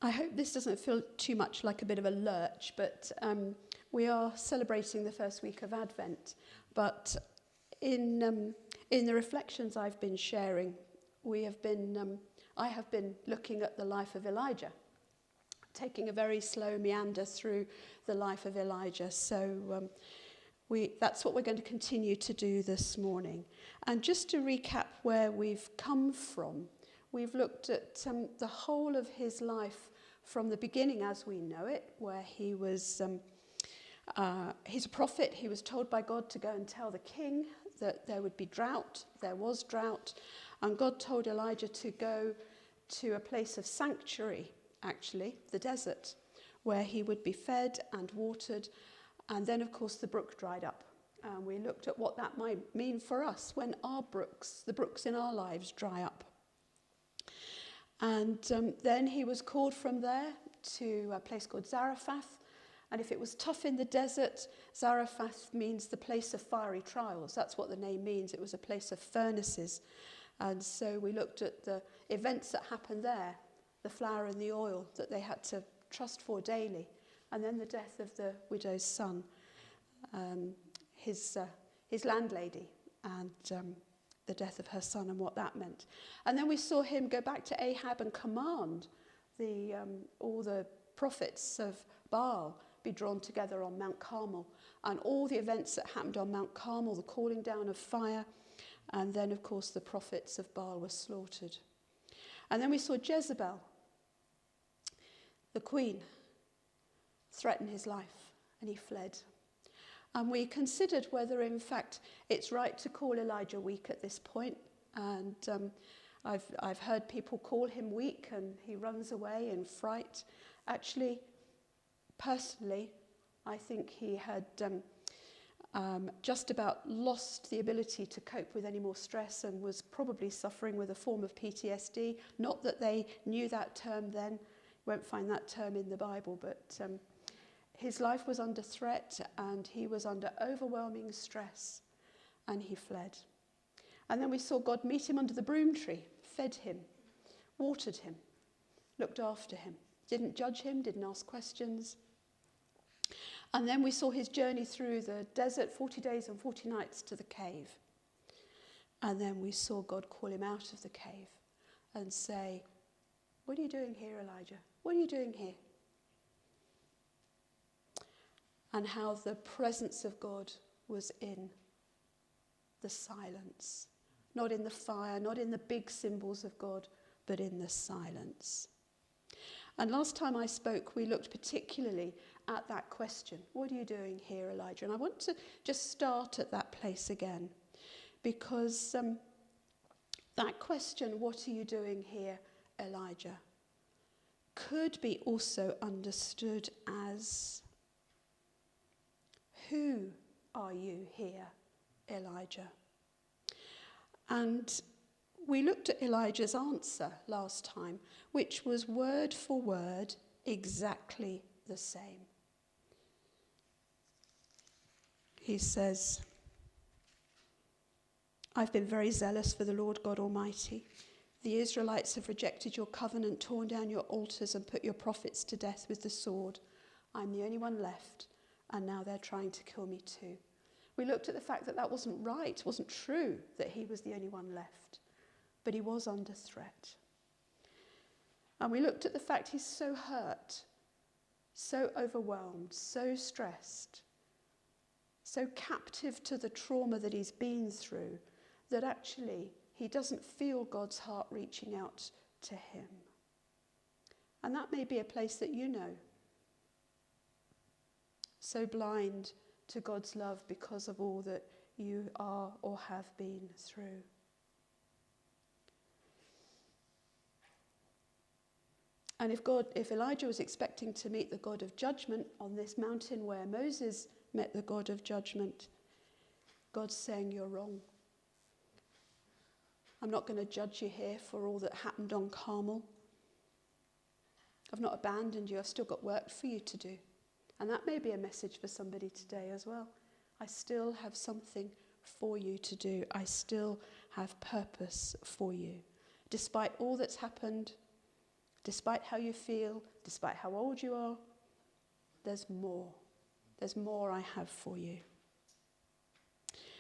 I hope this doesn't feel too much like a bit of a lurch, but we are celebrating the first week of Advent. But in the reflections I've been sharing, I have been looking at the life of Elijah, taking a very slow meander through the life of Elijah. So that's what we're going to continue to do this morning. And just to recap where we've come from, we've looked at the whole of his life from the beginning as we know it, where he was, he's a prophet. He was told by God to go and tell the king that there would be drought. There was drought. And God told Elijah to go to a place of sanctuary, actually, the desert, where he would be fed and watered. And then, of course, the brook dried up. And we looked at what that might mean for us when our brooks, the brooks in our lives, dry up. And then he was called from there to a place called Zarephath. And if it was tough in the desert, Zarephath means the place of fiery trials. That's what the name means. It was a place of furnaces. And so we looked at the events that happened there, the flour and the oil that they had to trust for daily, and then the death of the widow's son, his landlady, and the death of her son and what that meant. And then we saw him go back to Ahab and command all the prophets of Baal be drawn together on Mount Carmel, and all the events that happened on Mount Carmel, the calling down of fire, and then, of course, the prophets of Baal were slaughtered. And then we saw Jezebel, the queen, threaten his life, and he fled. And we considered whether, in fact, it's right to call Elijah weak at this point. And I've heard people call him weak, and he runs away in fright. Actually, personally, I think he had just about lost the ability to cope with any more stress and was probably suffering with a form of PTSD. Not that they knew that term then. You won't find that term in the Bible, but his life was under threat and he was under overwhelming stress, and he fled. And then we saw God meet him under the broom tree, fed him, watered him, looked after him, didn't judge him, didn't ask questions. And then we saw his journey through the desert, 40 days and 40 nights to the cave. And then we saw God call him out of the cave and say, "What are you doing here, Elijah? What are you doing here?" And how the presence of God was in the silence. Not in the fire, not in the big symbols of God, but in the silence. And last time I spoke, we looked particularly at that question. What are you doing here, Elijah? And I want to just start at that place again. Because that question, what are you doing here, Elijah, could be also understood as, who are you here, Elijah? And we looked at Elijah's answer last time, which was word for word exactly the same. He says, "I've been very zealous for the Lord God Almighty. The Israelites have rejected your covenant, torn down your altars, and put your prophets to death with the sword. I'm the only one left, and now they're trying to kill me too." We looked at the fact that that wasn't right, wasn't true, that he was the only one left. But he was under threat. And we looked at the fact he's so hurt, so overwhelmed, so stressed, so captive to the trauma that he's been through, that actually he doesn't feel God's heart reaching out to him. And that may be a place that you know. So blind to God's love because of all that you are or have been through. And if Elijah was expecting to meet the God of judgment on this mountain where Moses met the God of judgment, God's saying, you're wrong. I'm not going to judge you here for all that happened on Carmel. I've not abandoned you. I've still got work for you to do. And that may be a message for somebody today as well. I still have something for you to do. I still have purpose for you. Despite all that's happened, Despite how you feel, despite how old you are, there's more. There's more I have for you.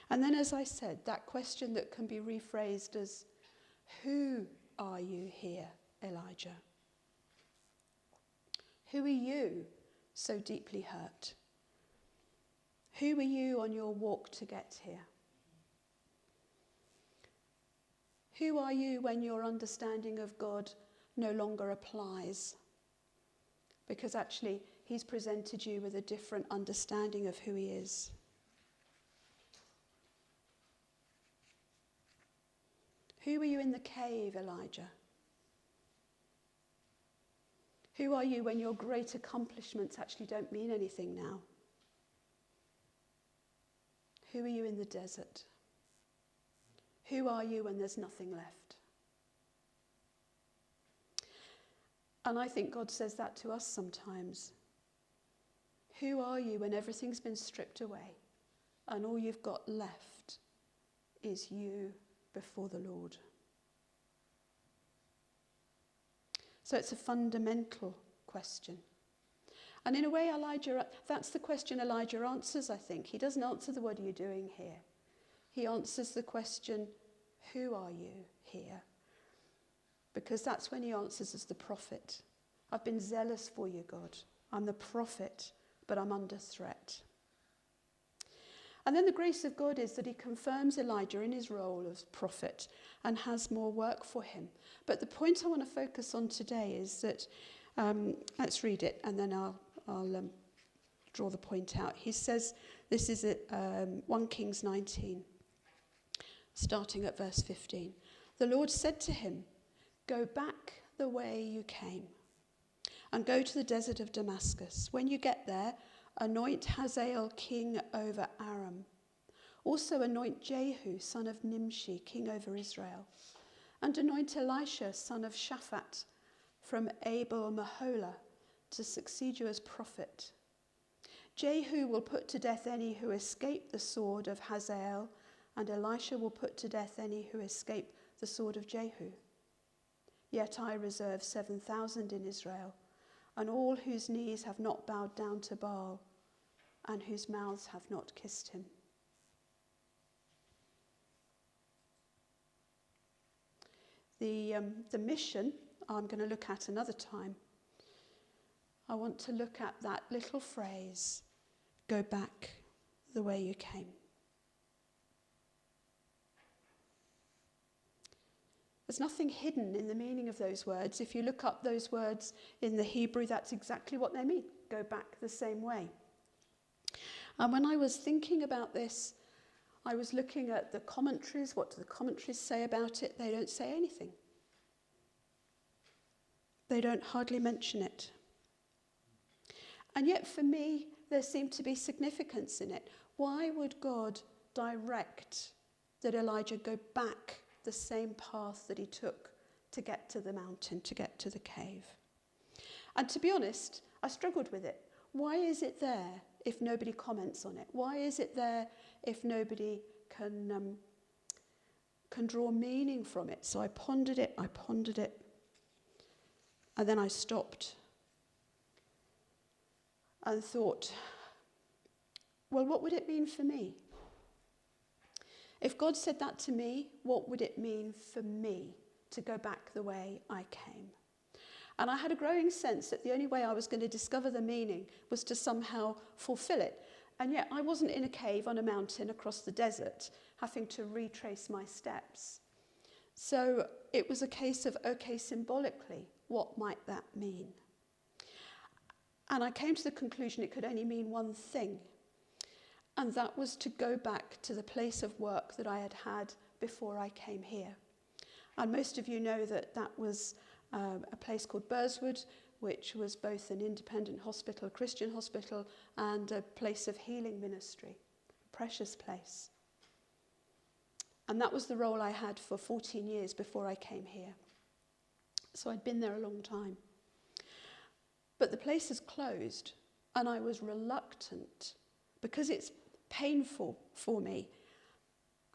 And then, as I said, that question that can be rephrased as, who are you here, Elijah? Who are you so deeply hurt? Who are you on your walk to get here? Who are you when your understanding of God no longer applies? Because actually, he's presented you with a different understanding of who he is. Who are you in the cave, Elijah? Who are you when your great accomplishments actually don't mean anything now? Who are you in the desert? Who are you when there's nothing left? And I think God says that to us sometimes. Who are you when everything's been stripped away and all you've got left is you before the Lord? So it's a fundamental question. And in a way, that's the question Elijah answers, I think. He doesn't answer the what are you doing here? He answers the question, who are you here? Because that's when he answers as the prophet. I've been zealous for you, God. I'm the prophet, but I'm under threat. And then the grace of God is that he confirms Elijah in his role as prophet and has more work for him. But the point I want to focus on today is that, let's read it and then I'll draw the point out. He says, this is at 1 Kings 19, starting at verse 15. The Lord said to him, go back the way you came and go to the desert of Damascus. When you get there, anoint Hazael king over Aram. Also anoint Jehu, son of Nimshi, king over Israel. And anoint Elisha, son of Shaphat, from Abel-Meholah, to succeed you as prophet. Jehu will put to death any who escape the sword of Hazael, and Elisha will put to death any who escape the sword of Jehu. Yet I reserve 7,000 in Israel, and all whose knees have not bowed down to Baal, and whose mouths have not kissed him. The mission I'm going to look at another time. I want to look at that little phrase, go back the way you came. There's nothing hidden in the meaning of those words. If you look up those words in the Hebrew, that's exactly what they mean. Go back the same way. And when I was thinking about this, I was looking at the commentaries. What do the commentaries say about it? They don't say anything. They don't hardly mention it. And yet for me, there seemed to be significance in it. Why would God direct that Elijah go back the same path that he took to get to the mountain, to get to the cave? And to be honest, I struggled with it. Why is it there if nobody comments on it? Why is it there if nobody can draw meaning from it? So I pondered it, and then I stopped and thought, well, what would it mean for me? If God said that to me, what would it mean for me to go back the way I came? And I had a growing sense that the only way I was going to discover the meaning was to somehow fulfill it. And yet I wasn't in a cave on a mountain across the desert, having to retrace my steps. So it was a case of, okay, symbolically, what might that mean? And I came to the conclusion it could only mean one thing. And that was to go back to the place of work that I had had before I came here. And most of you know that that was a place called Burswood, which was both an independent hospital, a Christian hospital, and a place of healing ministry, a precious place. And that was the role I had for 14 years before I came here. So I'd been there a long time. But the place is closed, and I was reluctant, because it's painful for me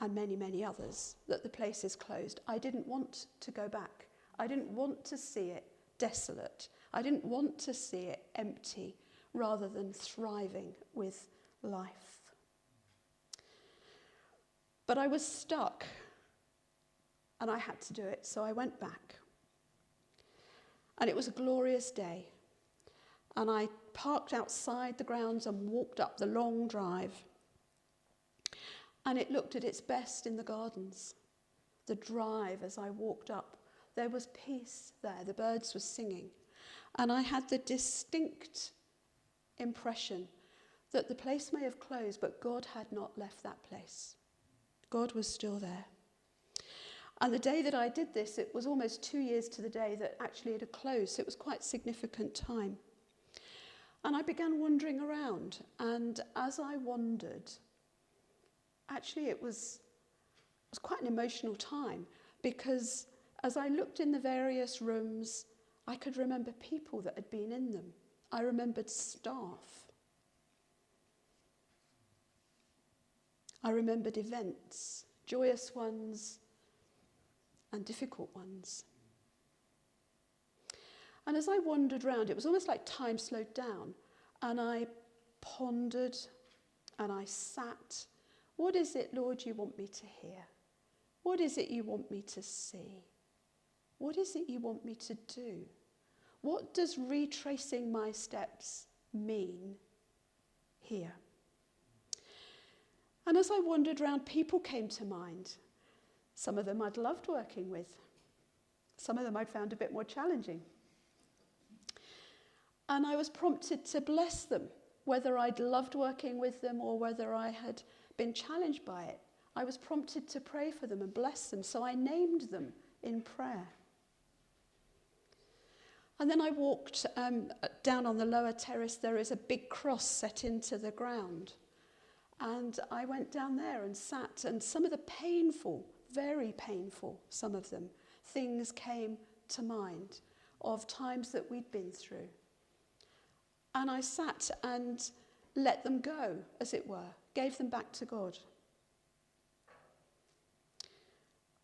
and many, many others that the place is closed. I didn't want to go back. I didn't want to see it desolate. I didn't want to see it empty rather than thriving with life. But I was stuck, and I had to do it, so I went back. And it was a glorious day. And I parked outside the grounds and walked up the long drive. And it looked at its best in the gardens. The drive, as I walked up, there was peace there. The birds were singing. And I had the distinct impression that the place may have closed, but God had not left that place. God was still there. And the day that I did this, it was almost 2 years to the day that actually it had closed. So it was quite a significant time. And I began wandering around. And as I wandered, actually it was quite an emotional time, because as I looked in the various rooms, I could remember people that had been in them. I remembered staff. I remembered events, joyous ones and difficult ones. And as I wandered round, it was almost like time slowed down, and I pondered and I sat. What is it, Lord, you want me to hear? What is it you want me to see? What is it you want me to do? What does retracing my steps mean here? And as I wandered around, people came to mind. Some of them I'd loved working with. Some of them I'd found a bit more challenging. And I was prompted to bless them, whether I'd loved working with them or whether I had been challenged by it. I was prompted to pray for them and bless them, so I named them in prayer. And then I walked down on the lower terrace. There is a big cross set into the ground. And I went down there and sat, and some of the painful, very painful, some of them, things came to mind of times that we'd been through. And I sat and let them go, as it were, gave them back to God.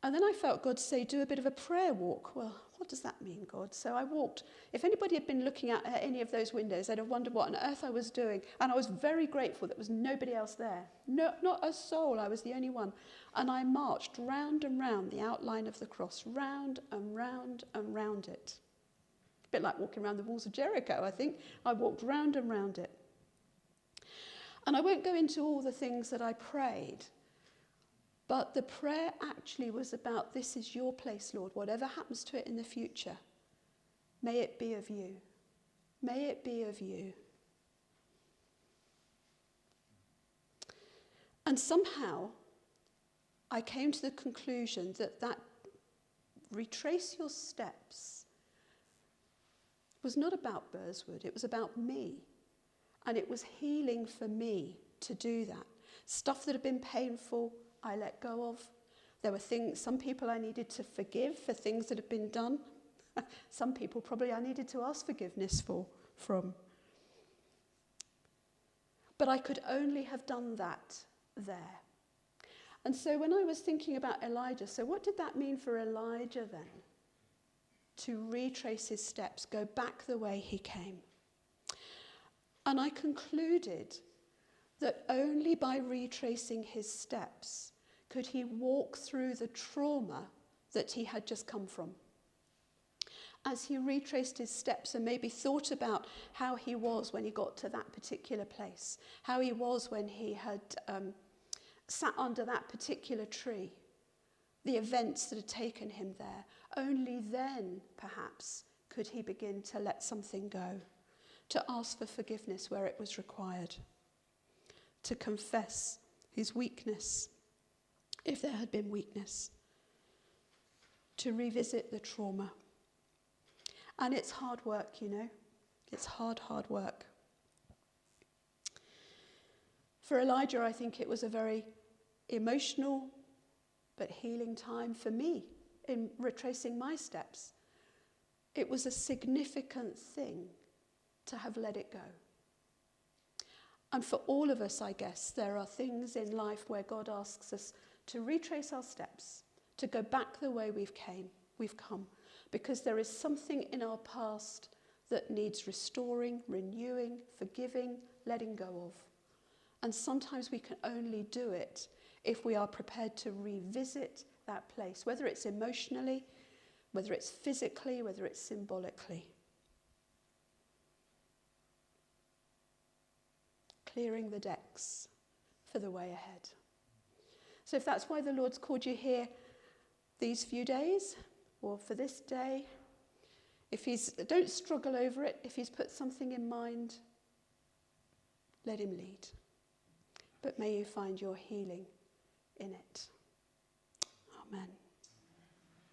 And then I felt God say, do a bit of a prayer walk. Well, what does that mean, God? So I walked. If anybody had been looking at any of those windows, they'd have wondered what on earth I was doing. And I was very grateful that there was nobody else there. No, not a soul. I was the only one. And I marched round and round the outline of the cross, round and round and round it. A bit like walking around the walls of Jericho, I think. I walked round and round it. And I won't go into all the things that I prayed, but the prayer actually was about, this is your place, Lord. Whatever happens to it in the future, may it be of you. May it be of you. And somehow I came to the conclusion that retrace your steps was not about Burswood. It was about me. And it was healing for me to do that. Stuff that had been painful, I let go of. There were some people I needed to forgive for things that had been done. Some people probably I needed to ask forgiveness from. But I could only have done that there. And so when I was thinking about Elijah, so what did that mean for Elijah then? To retrace his steps, go back the way he came. And I concluded that only by retracing his steps could he walk through the trauma that he had just come from. As he retraced his steps and maybe thought about how he was when he got to that particular place, how he was when he had sat under that particular tree, the events that had taken him there, only then, perhaps, could he begin to let something go, to ask for forgiveness where it was required, to confess his weakness, if there had been weakness, to revisit the trauma. And it's hard work, you know. It's hard work. For Elijah, I think it was a very emotional but healing time for me in retracing my steps. It was a significant thing to have let it go. And for all of us, I guess, there are things in life where God asks us to retrace our steps, to go back the way we've come, because there is something in our past that needs restoring, renewing, forgiving, letting go of. And sometimes we can only do it if we are prepared to revisit that place, whether it's emotionally, whether it's physically, whether it's symbolically. Clearing the decks for the way ahead. So if that's why the Lord's called you here these few days, or for this day, don't struggle over it. If he's put something in mind, let him lead. But may you find your healing in it. Amen.